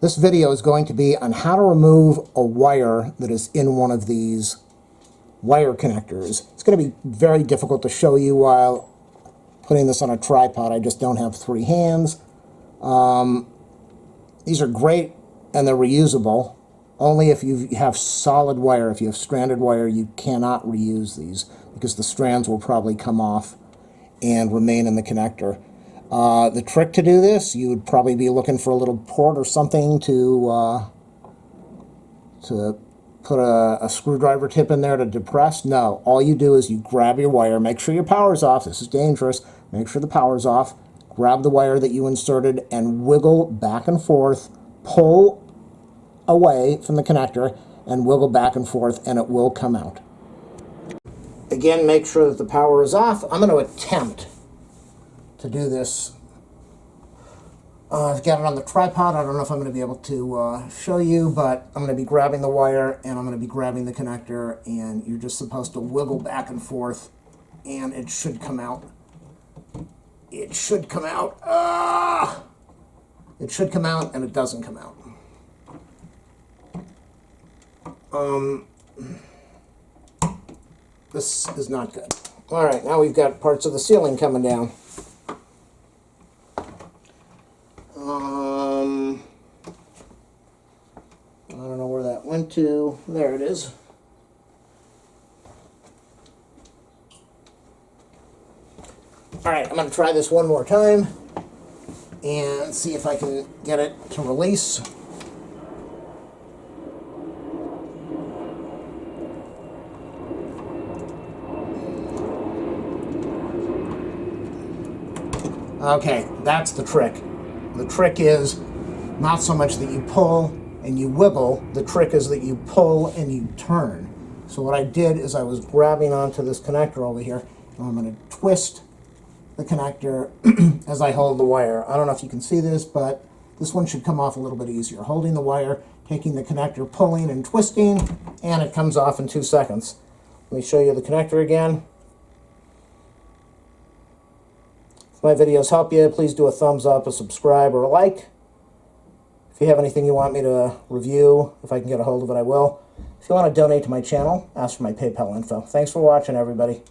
This video is going to be on how to remove a wire that is in one of these wire connectors. It's going to be very difficult to show you while putting this on a tripod. I just don't have three hands. These are great and they're reusable. Only if you have solid wire. If you have stranded wire, you cannot reuse these because the strands will probably come off and remain in the connector. The trick to do this, you would probably be looking for a little port or something to put a screwdriver tip in there to depress. No, all you do is you grab your wire, make sure your power's off. This is dangerous. Make sure the power's off. Grab the wire that you inserted and wiggle back and forth. Pull away from the connector and wiggle back and forth, and it will come out. Again, make sure that the power is off. I'm going to attempt to do this. I've got it on the tripod. I don't know if I'm going to be able to show you, but I'm going to be grabbing the wire and I'm going to be grabbing the connector, and you're just supposed to wiggle back and forth and it should come out. It should come out. It should come out, and it doesn't come out. This is not good. All right, now we've got parts of the ceiling coming down. I don't know where that went to. There it is. All right, I'm going to try this one more time and see if I can get it to release. Okay, that's the trick. The trick is not so much that you pull and you wiggle, the trick is that you pull and you turn. So what I did is I was grabbing onto this connector over here, and I'm going to twist the connector as I hold the wire. I don't know if you can see this, but this one should come off a little bit easier. Holding the wire, taking the connector, pulling and twisting, and it comes off in 2 seconds. Let me show you the connector again. If my videos help you, please do a thumbs up, a subscribe, or a like. If you have anything you want me to review, if I can get a hold of it, I will. If you want to donate to my channel, ask for my PayPal info. Thanks for watching, everybody.